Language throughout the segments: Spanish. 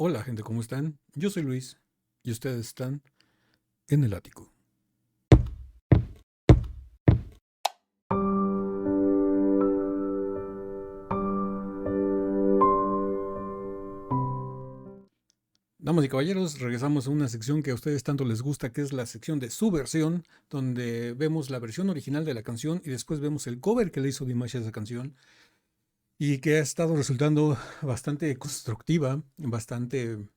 Hola gente, ¿cómo están? Yo soy Luis y ustedes están en el ático. Damas y caballeros, regresamos a una sección que a ustedes tanto les gusta, que es la sección de su versión, donde vemos la versión original de la canción y después vemos el cover que le hizo Dimash a esa canción y que ha estado resultando bastante constructiva, bastante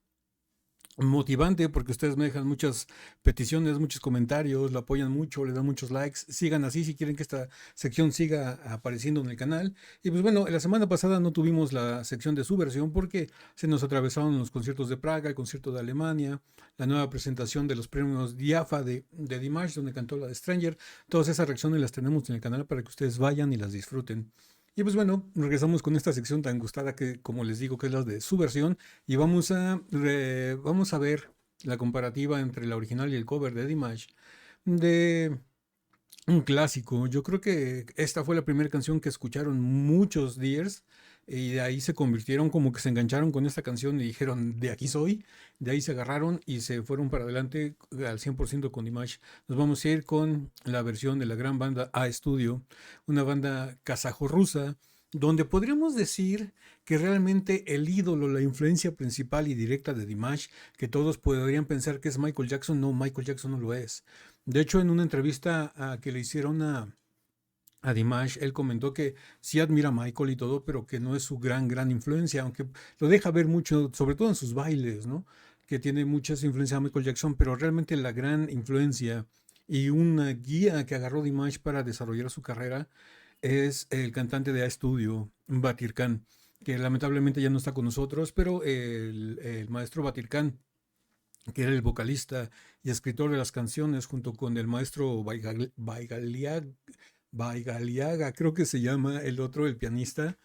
motivante porque ustedes me dejan muchas peticiones, muchos comentarios, lo apoyan mucho, le dan muchos likes. Sigan así si quieren que esta sección siga apareciendo en el canal. Y pues bueno, la semana pasada no tuvimos la sección de su versión porque se nos atravesaron los conciertos de Praga, el concierto de Alemania, la nueva presentación de los premios Diafa de Dimash, donde cantó la de Stranger. Todas esas reacciones las tenemos en el canal para que ustedes vayan y las disfruten. Y pues bueno, regresamos con esta sección tan gustada que, como les digo, que es la de su versión. Y vamos a ver la comparativa entre la original y el cover de Dimash de un clásico. Yo creo que esta fue la primera canción que escucharon muchos Deers y de ahí se convirtieron como que se engancharon con esta canción y dijeron, de aquí soy. De ahí se agarraron y se fueron para adelante al 100% con Dimash. Nos vamos a ir con la versión de la gran banda A Studio, una banda kazajo-rusa, donde podríamos decir que realmente el ídolo, la influencia principal y directa de Dimash, que todos podrían pensar que es Michael Jackson, no, Michael Jackson no lo es. De hecho, en una entrevista que le hicieron a Dimash, él comentó que sí admira a Michael y todo, pero que no es su gran influencia, aunque lo deja ver mucho, sobre todo en sus bailes, ¿no? Que tiene muchas influencias de Michael Jackson, pero realmente la gran influencia y una guía que agarró Dimash para desarrollar su carrera es el cantante de A Studio, Batir Khan, que lamentablemente ya no está con nosotros, pero el maestro Batir Khan, que era el vocalista y escritor de las canciones, junto con el maestro Baigaliaga, creo que se llama el otro, el pianista.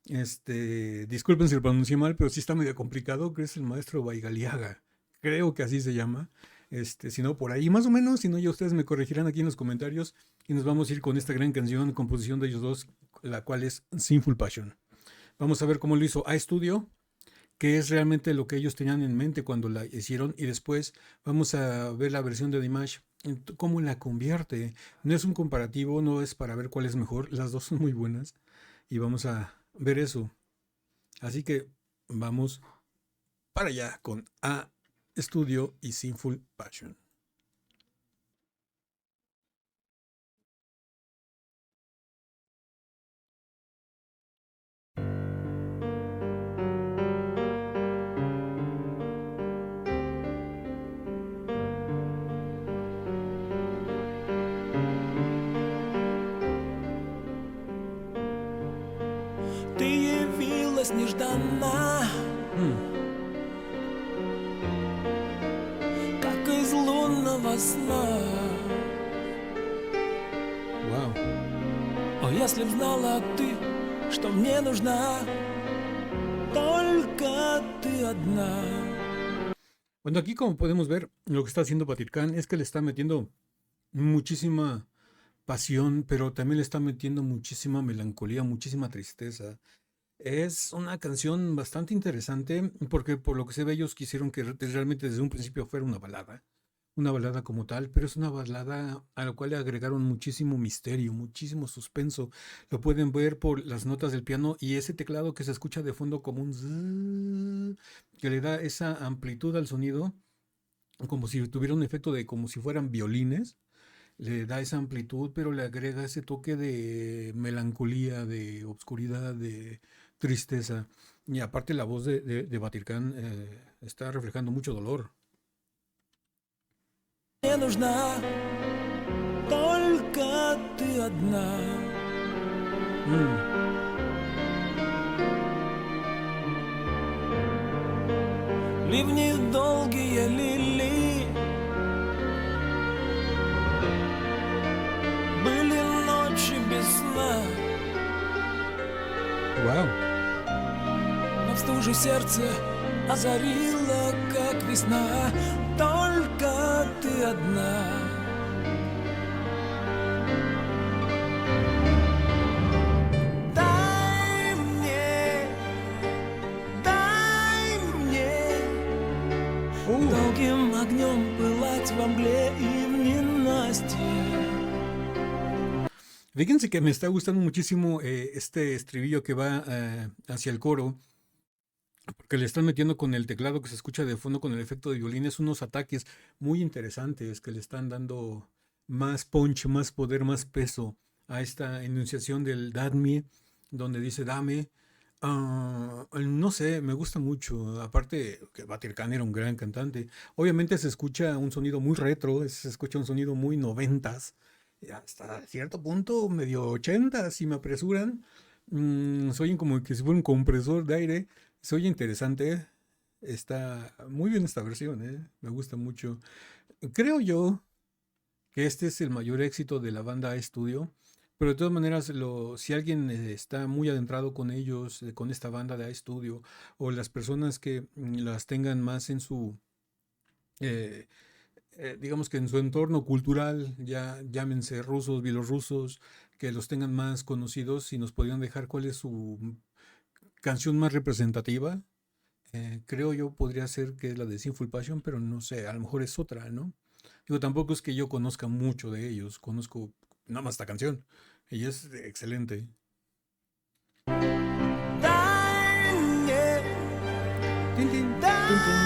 Disculpen si lo pronuncié mal, pero sí está medio complicado, que es el maestro Baigaliaga. Creo que así se llama. Si no, por ahí más o menos, si no, ya ustedes me corregirán aquí en los comentarios y nos vamos a ir con esta gran canción, composición de ellos dos, la cual es Sinful Passion. Vamos a ver cómo lo hizo A Studio, qué es realmente lo que ellos tenían en mente cuando la hicieron y después vamos a ver la versión de Dimash, cómo la convierte. No es un comparativo, no es para ver cuál es mejor, las dos son muy buenas y vamos a ver eso. Así que vamos para allá con A Studio y Sinful Passion. Ты явилась нежданно, как из лунного сна. Wow. О, если б знала ты, что мне нужна только ты одна. Bueno, aquí como podemos ver, lo que está haciendo Batir Khan es que le está metiendo muchísima pasión, pero también le está metiendo muchísima melancolía, muchísima tristeza. Es una canción bastante interesante porque por lo que se ve ellos quisieron que realmente desde un principio fuera una balada como tal, pero es una balada a la cual le agregaron muchísimo misterio, muchísimo suspenso. Lo pueden ver por las notas del piano y ese teclado que se escucha de fondo como un zzzz, que le da esa amplitud al sonido, como si tuviera un efecto de como si fueran violines. Le da esa amplitud, pero le agrega ese toque de melancolía, de obscuridad, de tristeza. Y aparte la voz de Batir Khan está reflejando mucho dolor. Мне нужна только ты одна. Ливни долгие лили, были ночи без сна. Wow. Но в стуже сердце озарила, как весна. Только ты одна. Дай мне Долгим огнем пылать во мгле и в ненастье. Fíjense que me está gustando muchísimo este estribillo que va hacia el coro, porque le están metiendo con el teclado que se escucha de fondo con el efecto de violines unos ataques muy interesantes que le están dando más punch, más poder, más peso a esta enunciación del dadme, donde dice dame. No sé, me gusta mucho. Aparte que Batir Khan era un gran cantante. Obviamente se escucha un sonido muy retro, se escucha un sonido muy noventas, y hasta cierto punto medio ochentas, si me apresuran. Se oyen como que si fuera un compresor de aire. Se oye interesante. Está muy bien esta versión, me gusta mucho. Creo yo que este es el mayor éxito de la banda A-Studio. Pero de todas maneras, si alguien está muy adentrado con ellos, con esta banda de A-Studio, o las personas que las tengan más en su, eh, digamos que en su entorno cultural, ya llámense rusos, bielorrusos, que los tengan más conocidos, si nos podrían dejar cuál es su canción más representativa, creo yo podría ser que es la de Sinful Passion, pero no sé, a lo mejor es otra, ¿no? Digo, tampoco es que yo conozca mucho de ellos, conozco nada más esta canción. Y es excelente. Tin, tin, tun, tun.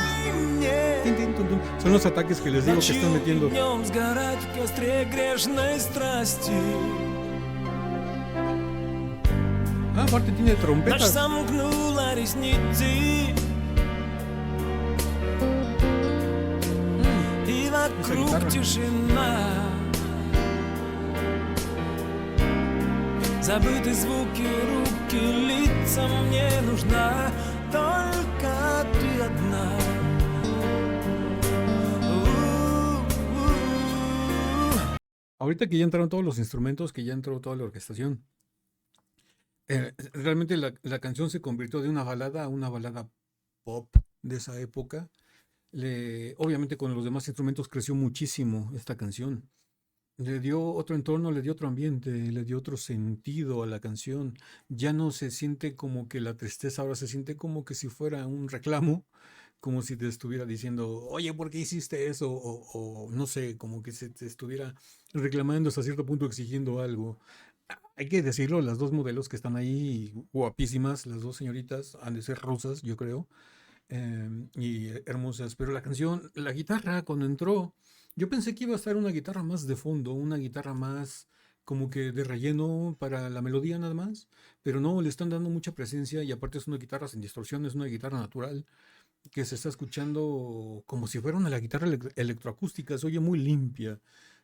Tin, tin, tun, tun. Son los ataques que les digo que están metiendo. Днем сгорать в костре грешной страсти. Aparte tiene Ночь trompetas. сомкнула ресницы, и вокруг guitarra. тишина. Забыты звуки, руки, лица, мне нужна только ты одна. Ahorita que ya entraron todos los instrumentos, que ya entró toda la orquestación, realmente la canción se convirtió de una balada a una balada pop de esa época. Obviamente con los demás instrumentos creció muchísimo esta canción. Le dio otro entorno, le dio otro ambiente, le dio otro sentido a la canción. Ya no se siente como que la tristeza, ahora se siente como que si fuera un reclamo, como si te estuviera diciendo, oye, ¿por qué hiciste eso? O no sé, como que se te estuviera reclamando hasta cierto punto, exigiendo algo. Hay que decirlo, las dos modelos que están ahí, guapísimas, las dos señoritas, han de ser rusas, yo creo, y hermosas. Pero la canción, la guitarra, cuando entró, yo pensé que iba a estar una guitarra más de fondo, una guitarra más como que de relleno para la melodía nada más, pero no, le están dando mucha presencia y aparte es una guitarra sin distorsión, es una guitarra natural que se está escuchando como si fuera una guitarra electroacústica, se oye muy limpia.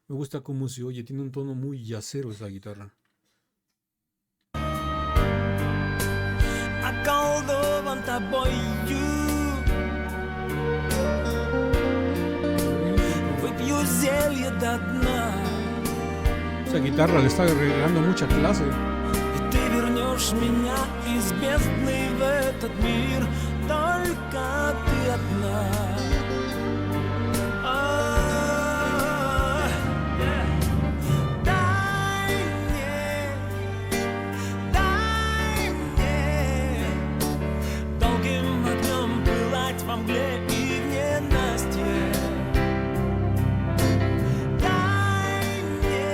Me gusta cómo se oye, tiene un tono muy yacero esa guitarra. Околдован тобою, выпью зелье до дна, Esa guitarra le está agregando mucha clase. и ты вернешь меня из бездны в этот мир, только ты одна. Дай мне долгим огнем пылать во мгле и в ненастье. Дай мне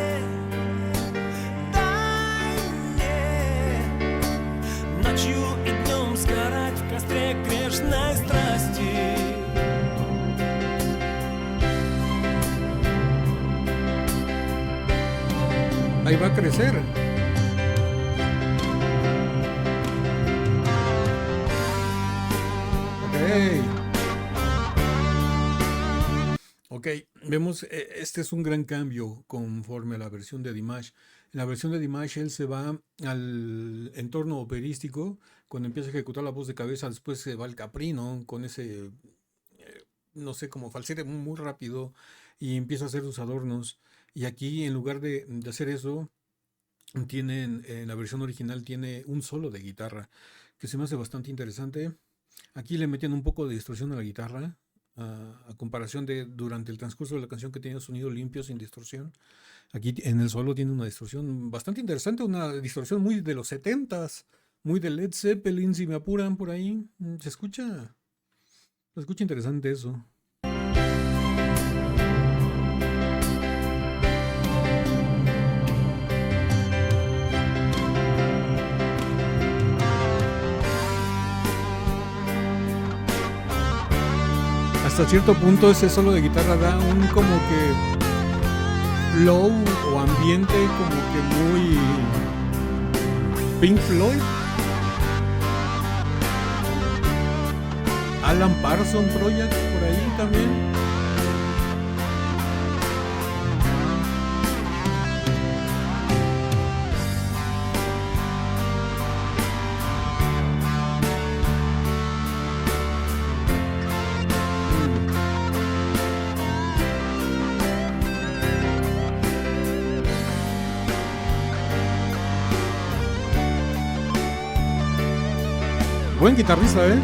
ночью и днем сгорать в костре грешной страсти. Ahí va a crecer. Ok, vemos, este es un gran cambio conforme a la versión de Dimash. En la versión de Dimash él se va al entorno operístico, cuando empieza a ejecutar la voz de cabeza, después se va al caprino con ese, no sé, como falsete muy rápido y empieza a hacer sus adornos. Y aquí en lugar de hacer eso, en la versión original tiene un solo de guitarra, que se me hace bastante interesante. Aquí le meten un poco de distorsión a la guitarra, a comparación de durante el transcurso de la canción que tenía sonido limpio, sin distorsión. Aquí en el solo tiene una distorsión bastante interesante, una distorsión muy de los 70s, muy de Led Zeppelin, si me apuran por ahí. Se escucha interesante eso. hasta cierto punto ese solo de guitarra da un como que flow o ambiente como que muy Pink Floyd, Alan Parsons Project por ahí también. Buen guitarrista, ¿eh?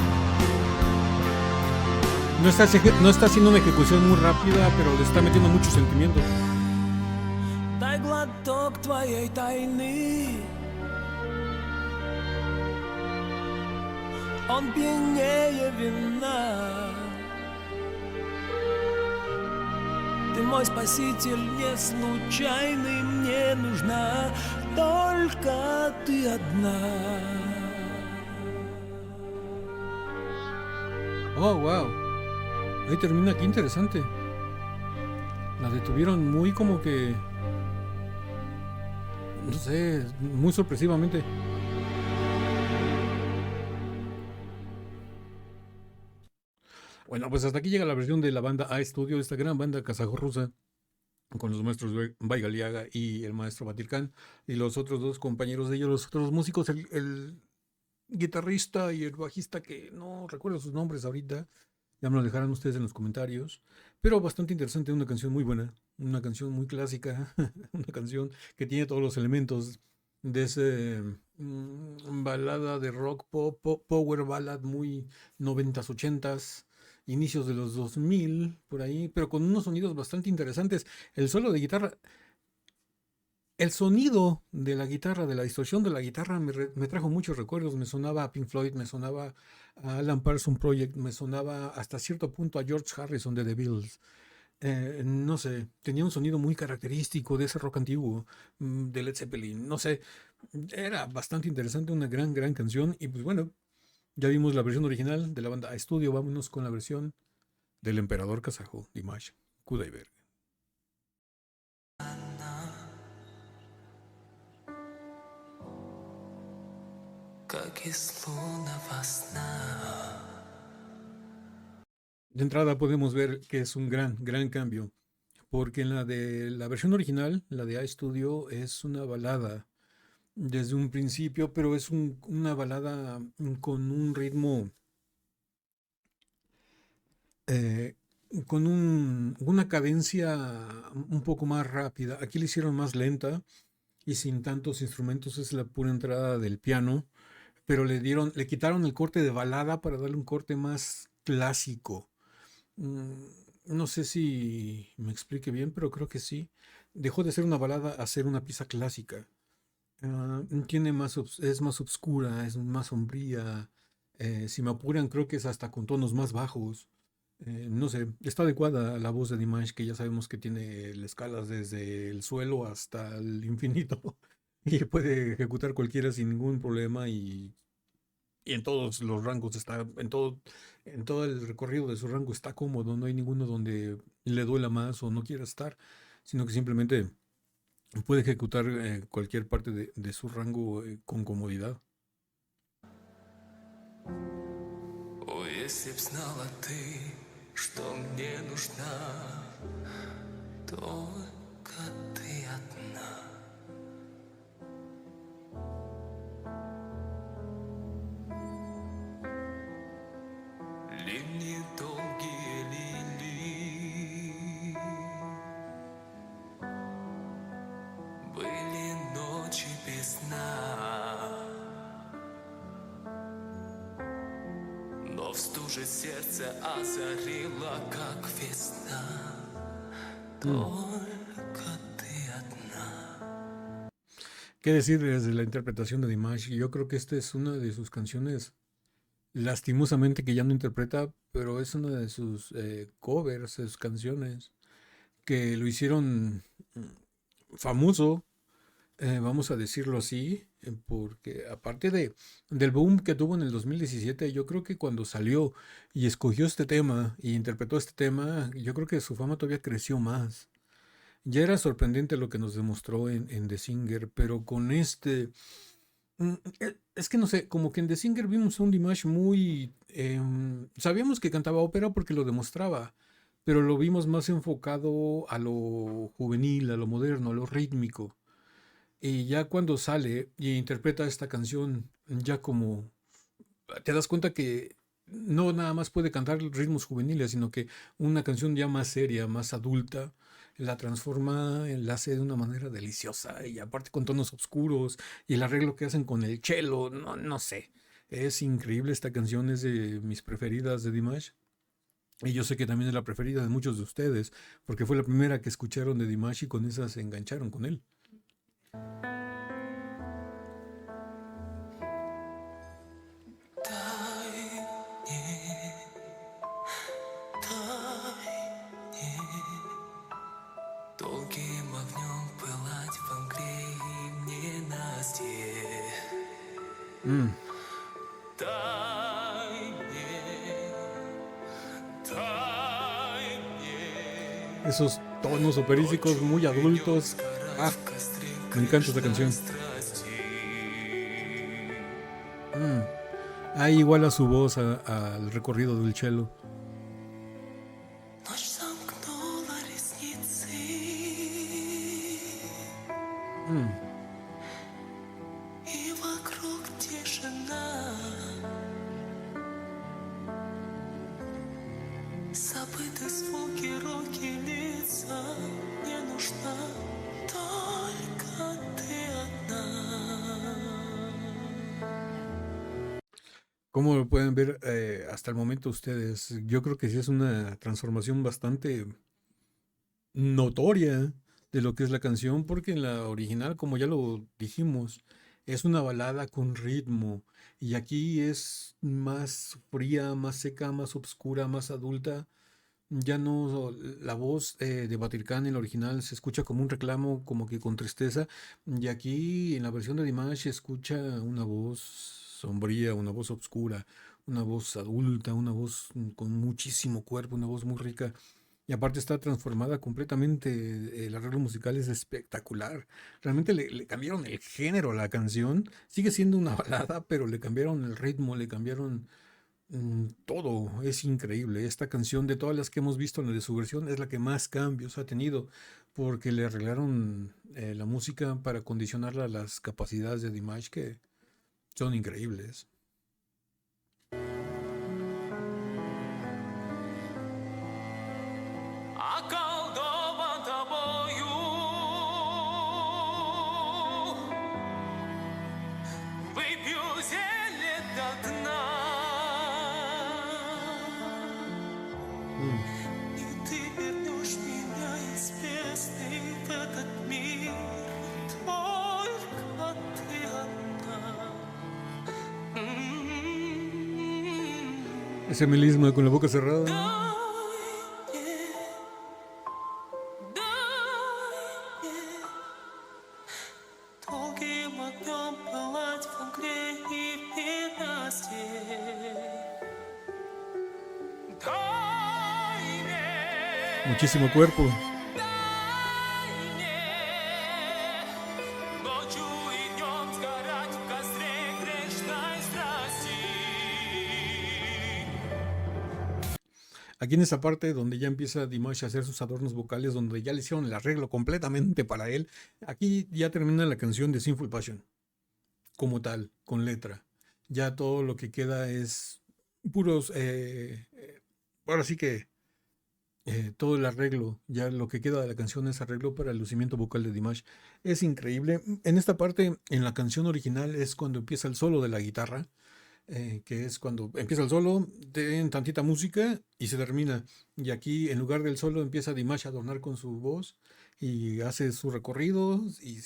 No está haciendo una ejecución muy rápida, pero le está metiendo mucho sentimiento. Дай глоток твоей тайны. Он пьянее вина. Ты мой спаситель не случайный. Мне нужна только ты одна. Oh, wow. Ahí termina, qué interesante. La detuvieron muy como que, no sé, muy sorpresivamente. Bueno, pues hasta aquí llega la versión de la banda A Studio, esta gran banda kazajorrusa, con los maestros Bay Galiaga y el maestro Batirkan, y los otros dos compañeros de ellos, los otros músicos, el guitarrista y el bajista, que no recuerdo sus nombres ahorita, ya me lo dejarán ustedes en los comentarios, pero bastante interesante, una canción muy buena, una canción muy clásica, una canción que tiene todos los elementos de ese balada de rock, power ballad muy 90s, 80s, inicios de los 2000, por ahí, pero con unos sonidos bastante interesantes. El solo de guitarra, el sonido de la guitarra, de la distorsión de la guitarra me trajo muchos recuerdos. Me sonaba a Pink Floyd, me sonaba a Alan Parsons Project, me sonaba hasta cierto punto a George Harrison de The Beatles. No sé, tenía un sonido muy característico de ese rock antiguo, de Led Zeppelin. No sé, era bastante interesante, una gran, gran canción. Y pues bueno, ya vimos la versión original de la banda A Studio. Vámonos con la versión del emperador kazajo, Dimash Kudaibergen. Как из лунного сна. De entrada podemos ver que es un gran, gran cambio, porque en la de la versión original, la de iStudio, es una balada desde un principio, pero es una balada con un ritmo, eh, con una cadencia un poco más rápida. Aquí la hicieron más lenta y sin tantos instrumentos, es la pura entrada del piano, pero le quitaron el corte de balada para darle un corte más clásico. No sé si me explique bien, pero creo que sí. Dejó de ser una balada a ser una pieza clásica. Tiene es más oscura, es más sombría. Si me apuran, creo que es hasta con tonos más bajos. No sé, está adecuada a la voz de Dimash, que ya sabemos que tiene escalas desde el suelo hasta el infinito. Y puede ejecutar cualquiera sin ningún problema y en todos los rangos está, en todo el recorrido de su rango está cómodo, no hay ninguno donde le duela más o no quiera estar, sino que simplemente puede ejecutar cualquier parte de su rango con comodidad. О, если б знала ты, что мне нужна только ты одна. Линии долгие лилии, были ночи без сна, но в стуже сердце озарила, как весна, только ты одна. ¿Qué decir desde la interpretación de Dimash? Yo creo que esta es una de sus canciones, lastimosamente que ya no interpreta, pero es una de sus covers, sus canciones, que lo hicieron famoso, vamos a decirlo así, porque aparte del boom que tuvo en el 2017, yo creo que cuando salió y escogió este tema y interpretó este tema, yo creo que su fama todavía creció más. Ya era sorprendente lo que nos demostró en The Singer, pero con es que no sé, como que en The Singer vimos un Dimash muy... sabíamos que cantaba ópera porque lo demostraba, pero lo vimos más enfocado a lo juvenil, a lo moderno, a lo rítmico. Y ya cuando sale y interpreta esta canción, ya como te das cuenta que no nada más puede cantar ritmos juveniles, sino que una canción ya más seria, más adulta, la transforma, la hace de una manera deliciosa y aparte con tonos oscuros y el arreglo que hacen con el cello, no, no sé. Es increíble, esta canción es de mis preferidas de Dimash. Y yo sé que también es la preferida de muchos de ustedes, porque fue la primera que escucharon de Dimash y con esa se engancharon con él. Долгим огнем пылать во мгле и ненастье. Mm, Дай мне, дай мне. esos tonos operísticos muy adultos. Ah, В костре me encanta esta Кришной canción. страсти. Mm. Ahí iguala su voz al recorrido del cello. Ночь сомкнула ресницы. Mm. И вокруг тишина. Забыты звуки, руки, лица. Не нужна только ты одна. Como lo pueden ver hasta el momento ustedes, yo creo que sí es una transformación bastante notoria de lo que es la canción, porque en la original, como ya lo dijimos, es una balada con ritmo, y aquí es más fría, más seca, más oscura, más adulta. Ya no, la voz de Batirkan en la original se escucha como un reclamo, como que con tristeza, y aquí en la versión de Dimash se escucha una voz sombría, una voz oscura, una voz adulta, una voz con muchísimo cuerpo, una voz muy rica. Y aparte está transformada completamente, el arreglo musical es espectacular. Realmente le cambiaron el género a la canción. Sigue siendo una balada, pero le cambiaron el ritmo, le cambiaron todo. Es increíble. Esta canción de todas las que hemos visto en la de su versión es la que más cambios ha tenido, porque le arreglaron la música para condicionarla a las capacidades de Dimash que son increíbles. Околдован тобою, выпью зелье до дна, Mm. и ты вернешь меня из бездны в этот мир, только ты одна. Ese melisma con la boca cerrada. Дай мне долгим огнем пылать в мгле и в ненастье. Дай мне, Muchísimo cuerpo. дай мне ночью и днем сгорать в костре грешной страсти. Aquí en esa parte donde ya empieza Dimash a hacer sus adornos vocales, donde ya le hicieron el arreglo completamente para él, aquí ya termina la canción de Sinful Passion, como tal, con letra. Ya todo lo que queda es puros, ahora sí que todo el arreglo, ya lo que queda de la canción es arreglo para el lucimiento vocal de Dimash. Es increíble. En esta parte, en la canción original, es cuando empieza el solo de la guitarra, que es cuando empieza el solo, en tantita música y se termina. Y aquí, en lugar del solo, empieza Dimash a adornar con su voz y hace su recorrido y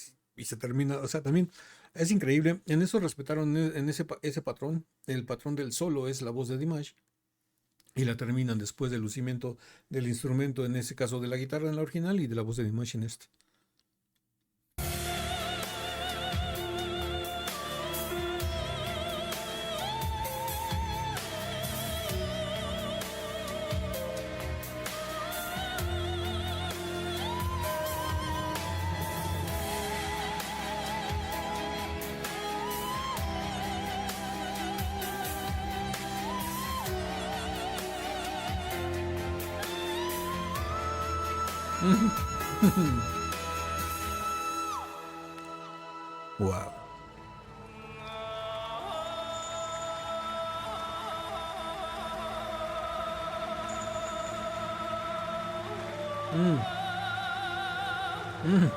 se termina. O sea, también es increíble. En eso respetaron en ese patrón. El patrón del solo es la voz de Dimash. Y la terminan después del lucimiento del instrumento, en ese caso de la guitarra en la original y de la voz de Dimash en este. Wow. Mm, mm.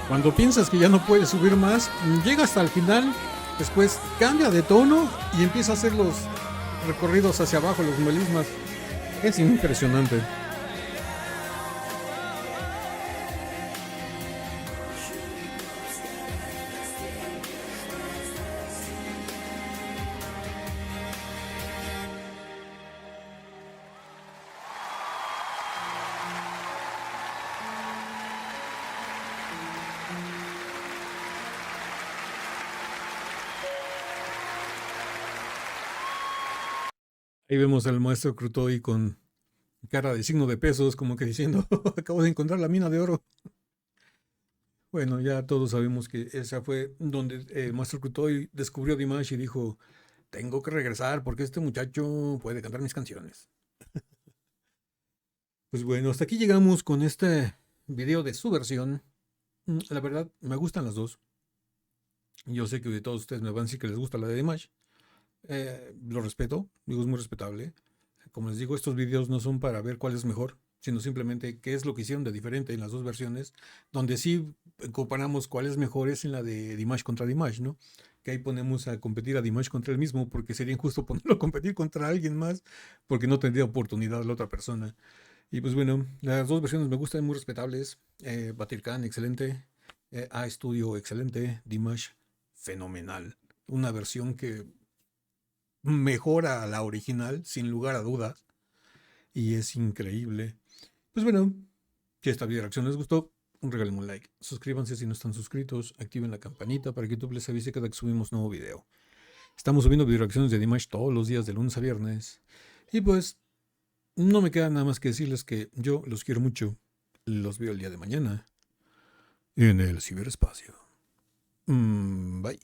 Cuando piensas que ya no puedes subir más, llega hasta el final, después cambia de tono y empieza a hacer los recorridos hacia abajo, los melismas. Es impresionante. Ahí vemos al maestro Crutoy con cara de signo de pesos, como que diciendo, acabo de encontrar la mina de oro. Bueno, ya todos sabemos que esa fue donde el maestro Crutoy descubrió a Dimash y dijo, tengo que regresar porque este muchacho puede cantar mis canciones. Pues bueno, hasta aquí llegamos con este video de su versión. La verdad, me gustan las dos. Yo sé que de todos ustedes me van a decir que les gusta la de Dimash. Lo respeto, digo, es muy respetable. Como les digo, estos videos no son para ver cuál es mejor, sino simplemente qué es lo que hicieron de diferente en las dos versiones, donde sí comparamos cuál es mejor es en la de Dimash contra Dimash, ¿no? Que ahí ponemos a competir a Dimash contra él mismo, porque sería injusto ponerlo a competir contra alguien más, porque no tendría oportunidad la otra persona. Y pues bueno, las dos versiones me gustan, muy respetables. Batir Khan, excelente. A Studio, excelente. Dimash, fenomenal. Una versión que mejora a la original, sin lugar a dudas. Y es increíble. Pues bueno, si esta video reacción les gustó, regálenme un like. Suscríbanse si no están suscritos. Activen la campanita para que YouTube les avise cada que subimos nuevo video. Estamos subiendo video reacciones de Dimash todos los días de lunes a viernes. Y pues, no me queda nada más que decirles que yo los quiero mucho. Los veo el día de mañana en el ciberespacio. Bye.